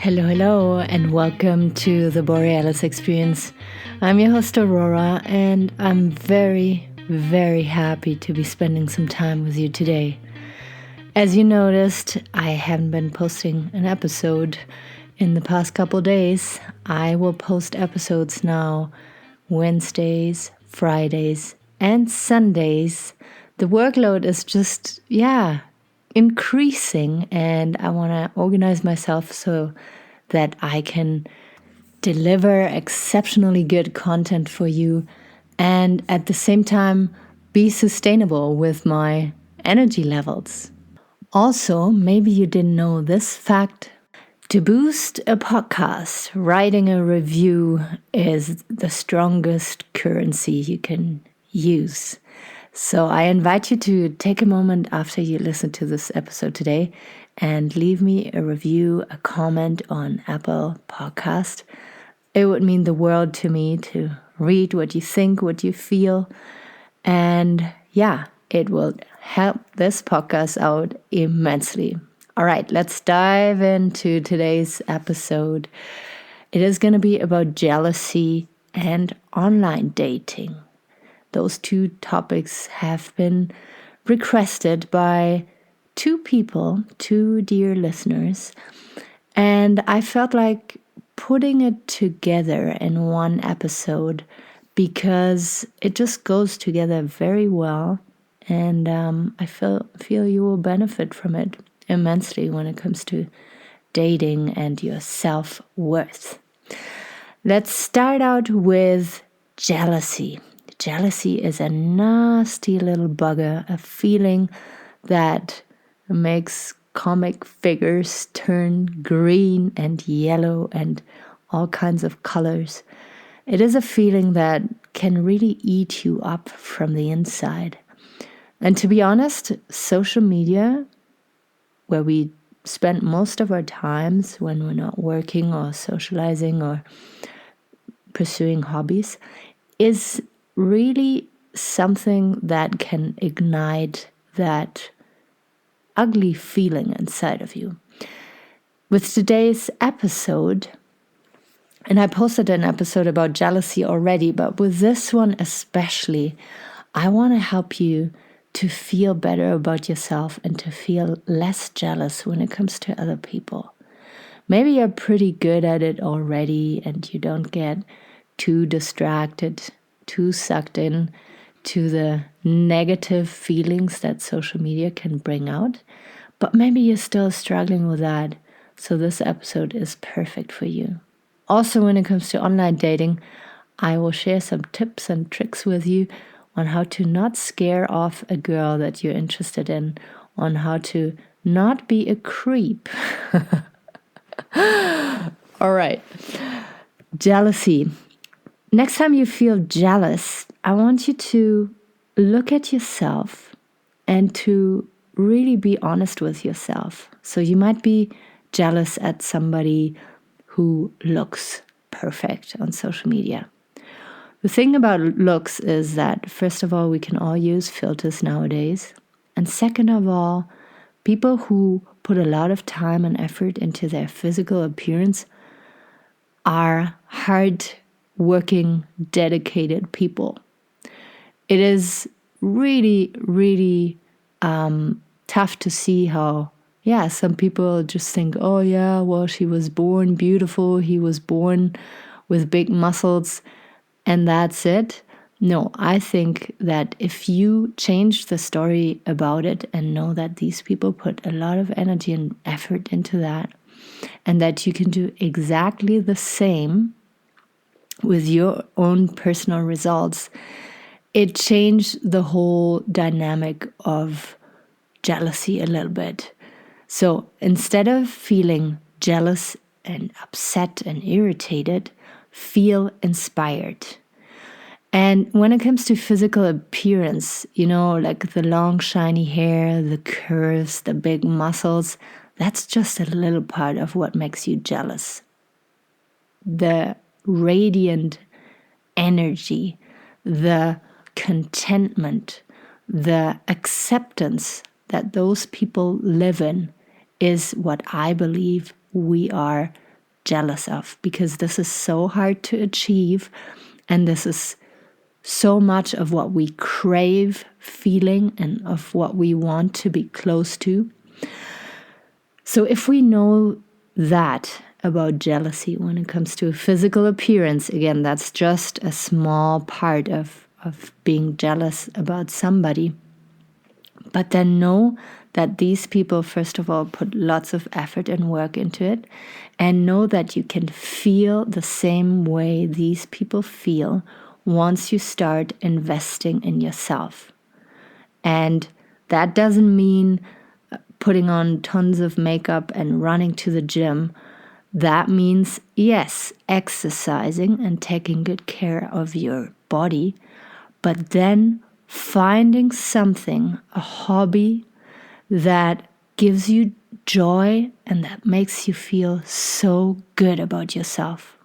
Hello, and welcome to the Borealis Experience. I'm your host, Aurora, and I'm very, very happy to be spending some time with you today. As you noticed, I haven't been posting an episode in the past couple days. I will post episodes now Wednesdays, Fridays, and Sundays. The workload is just, increasing, and I want to organize myself so that I can deliver exceptionally good content for you and at the same time be sustainable with my energy levels. Also, maybe you didn't know this fact. To boost a podcast, writing a review is the strongest currency you can use. So I invite you to take a moment after you listen to this episode today and leave me a review, a comment on Apple Podcast. It would mean the world to me to read what you think, what you feel. And it will help this podcast out immensely. All right, let's dive into today's episode. It is going to be about jealousy and online dating. Those two topics have been requested by two people, two dear listeners, and I felt like putting it together in one episode because it just goes together very well, and I feel you will benefit from it immensely when it comes to dating and your self-worth. Let's start out with jealousy. Jealousy is a nasty little bugger, a feeling that makes comic figures turn green and yellow and all kinds of colors. It is a feeling that can really eat you up from the inside. And to be honest, social media, where we spend most of our times when we're not working or socializing or pursuing hobbies, is really something that can ignite that ugly feeling inside of you. With today's episode, and I posted an episode about jealousy already, but with this one especially, I want to help you to feel better about yourself and to feel less jealous when it comes to other people. Maybe you're pretty good at it already and you don't get too distracted, too sucked in to the negative feelings that social media can bring out. But maybe you're still struggling with that. So this episode is perfect for you. Also, when it comes to online dating, I will share some tips and tricks with you on how to not scare off a girl that you're interested in, on how to not be a creep. All right. Jealousy. Next time you feel jealous, I want you to look at yourself and to really be honest with yourself. So you might be jealous at somebody who looks perfect on social media. The thing about looks is that, first of all, we can all use filters nowadays. And second of all, people who put a lot of time and effort into their physical appearance are hard-working, dedicated people. It is really, really tough to see how, some people just think, she was born beautiful, he was born with big muscles, and that's it. No, I think that if you change the story about it and know that these people put a lot of energy and effort into that, and that you can do exactly the same with your own personal results, it changed the whole dynamic of jealousy a little bit. So instead of feeling jealous and upset and irritated, feel inspired. And when it comes to physical appearance, like the long shiny hair, the curves, the big muscles, that's just a little part of what makes you jealous. The radiant energy, the contentment, the acceptance that those people live in is what I believe we are jealous of, because this is so hard to achieve, and this is so much of what we crave feeling and of what we want to be close to. So if we know that about jealousy when it comes to physical appearance, again, that's just a small part of being jealous about somebody. But then know that these people, first of all, put lots of effort and work into it, and know that you can feel the same way these people feel once you start investing in yourself. And that doesn't mean putting on tons of makeup and running to the gym. That means, yes, exercising and taking good care of your body, but then finding something, a hobby that gives you joy and that makes you feel so good about yourself.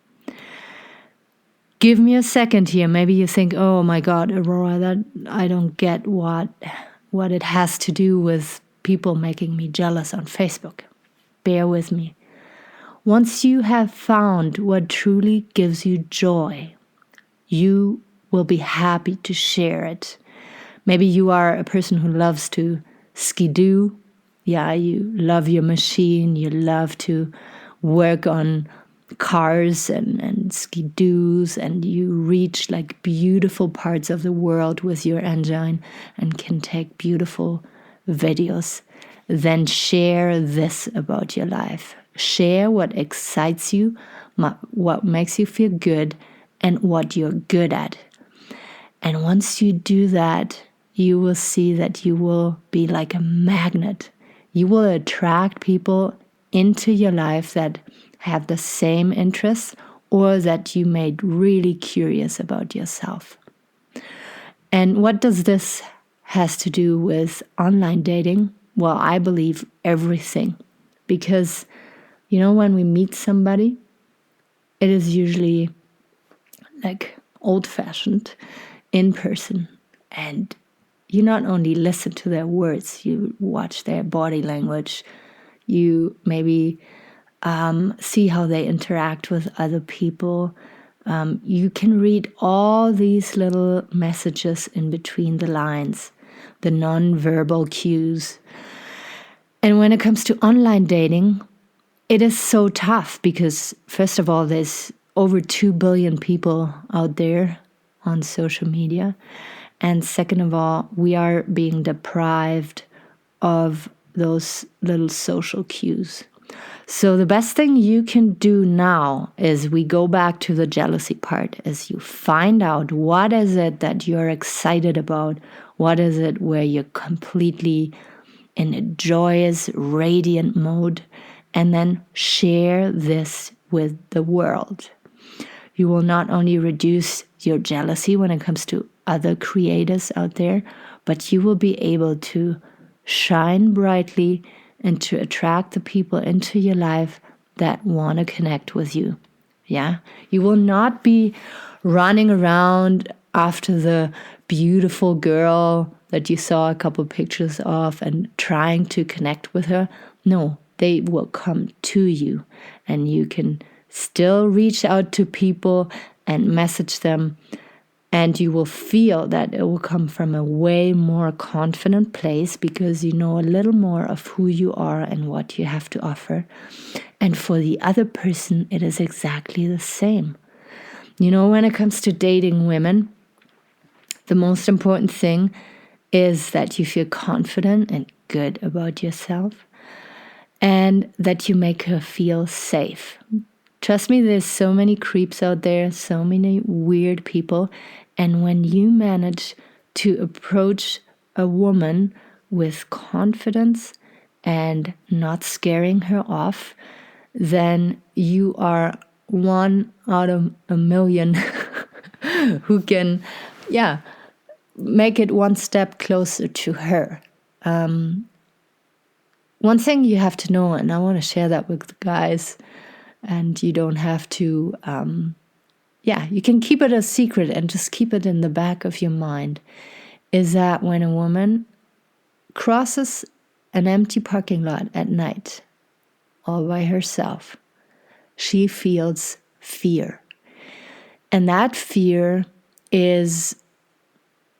Give me a second here. Maybe you think, oh my God, Aurora, that I don't get what it has to do with people making me jealous on Facebook. Bear with me. Once you have found what truly gives you joy, you will be happy to share it. Maybe you are a person who loves to ski-doo. Yeah, you love your machine. You love to work on cars and ski-doos, and you reach like beautiful parts of the world with your engine and can take beautiful videos. Then share this about your life. Share what excites you, what makes you feel good, and what you're good at. And once you do that, you will see that you will be like a magnet. You will attract people into your life that have the same interests or that you made really curious about yourself. And what does this has to do with online dating? Well, I believe everything. Because, when we meet somebody, it is usually like old-fashioned, in person. And you not only listen to their words, you watch their body language. You maybe see how they interact with other people. You can read all these little messages in between the lines, the non-verbal cues. And when it comes to online dating, it is so tough because, first of all, there's over 2 billion people out there on social media. And second of all, we are being deprived of those little social cues. So the best thing you can do now is we go back to the jealousy part, is you find out what is it that you're excited about, what is it where you're completely in a joyous, radiant mode, and then share this with the world. You will not only reduce your jealousy when it comes to other creators out there, but you will be able to shine brightly and to attract the people into your life that want to connect with you. Yeah, you will not be running around after the beautiful girl that you saw a couple pictures of and trying to connect with her. No, they will come to you, and you can still reach out to people and message them, and you will feel that it will come from a way more confident place because you know a little more of who you are and what you have to offer. And for the other person, it is exactly the same. When it comes to dating women, the most important thing is that you feel confident and good about yourself and that you make her feel safe. Trust me, there's so many creeps out there, so many weird people. And when you manage to approach a woman with confidence and not scaring her off, then you are one out of a million who can, make it one step closer to her. One thing you have to know, and I want to share that with the guys, and you don't have to, you can keep it a secret and just keep it in the back of your mind, is that when a woman crosses an empty parking lot at night all by herself, she feels fear. And that fear is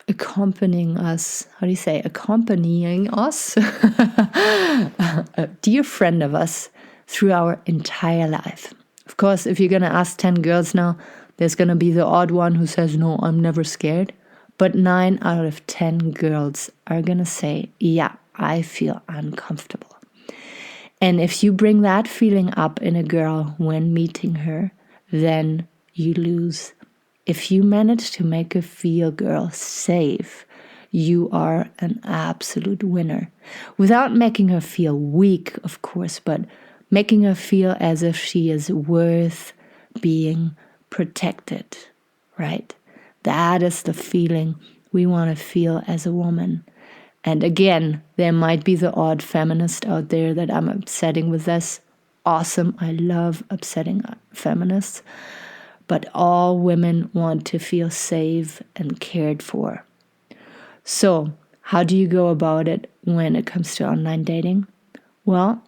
accompanying us, accompanying us, a dear friend of us through our entire life. Of course, if you're going to ask 10 girls now, there's going to be the odd one who says, no, I'm never scared. But 9 out of 10 girls are going to say, yeah, I feel uncomfortable. And if you bring that feeling up in a girl when meeting her, then you lose. If you manage to make her feel, girl, safe, you are an absolute winner. Without making her feel weak, of course, but making her feel as if she is worth being protected, right? That is the feeling we want to feel as a woman. And again, there might be the odd feminist out there that I'm upsetting with this. Awesome. I love upsetting feminists. But all women want to feel safe and cared for. So, how do you go about it when it comes to online dating? Well,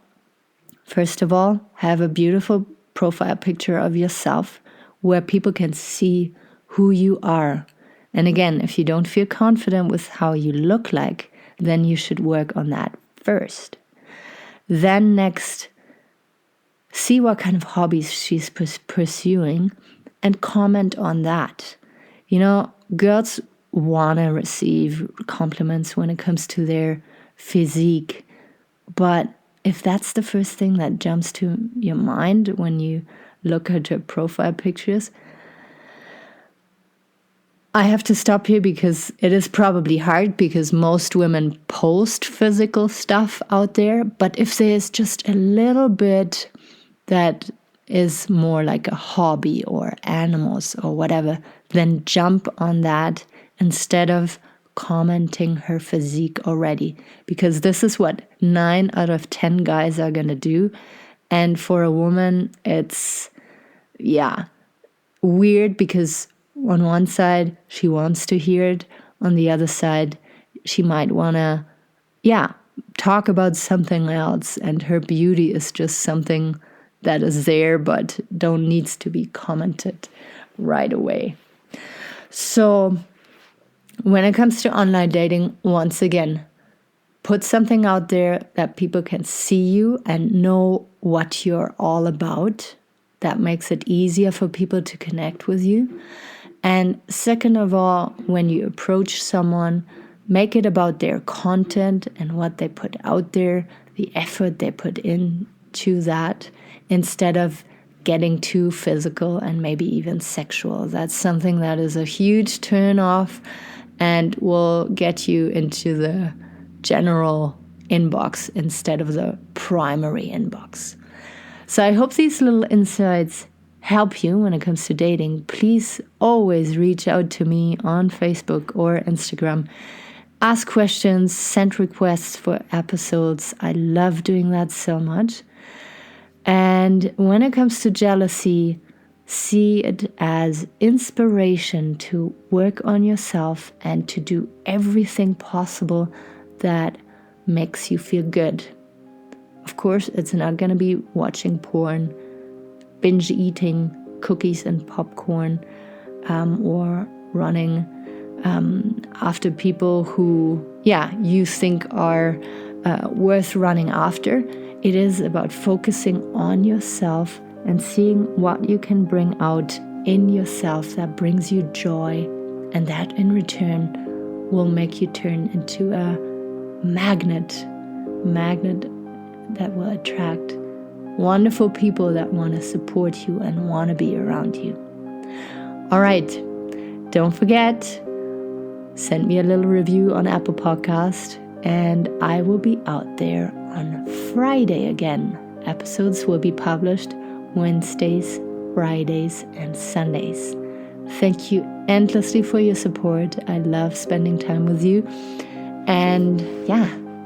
first of all, have a beautiful profile picture of yourself where people can see who you are. And again, if you don't feel confident with how you look like, then you should work on that first. Then next, see what kind of hobbies she's pursuing and comment on that. You know, girls want to receive compliments when it comes to their physique. But if that's the first thing that jumps to your mind when you look at her profile pictures, I have to stop here because it is probably hard because most women post physical stuff out there. But if there's just a little bit that is more like a hobby or animals or whatever, then jump on that instead of commenting her physique already. Because this is what 9 out of 10 guys are going to do. And for a woman, it's, weird because on one side, she wants to hear it. On the other side, she might want to, talk about something else. And her beauty is just something that is there, but needs to be commented right away. So when it comes to online dating, once again, put something out there that people can see you and know what you're all about. That makes it easier for people to connect with you. And second of all, when you approach someone, make it about their content and what they put out there, the effort they put into that, instead of getting too physical and maybe even sexual. That's something that is a huge turn off and will get you into the general inbox instead of the primary inbox. So I hope these little insights help you when it comes to dating. Please always reach out to me on Facebook or Instagram. Ask questions, send requests for episodes. I love doing that so much. And when it comes to jealousy, see it as inspiration to work on yourself and to do everything possible that makes you feel good. Of course, it's not going to be watching porn, binge eating cookies and popcorn, or running after people who, you think are worth running after. It is about focusing on yourself and seeing what you can bring out in yourself that brings you joy, and that in return will make you turn into a magnet that will attract wonderful people that want to support you and want to be around you. All right, don't forget, send me a little review on Apple Podcast, and I will be out there on Friday again. Episodes will be published Wednesdays, Fridays, and Sundays. Thank you endlessly for your support. I love spending time with you. And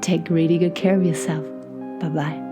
take really good care of yourself. Bye-bye.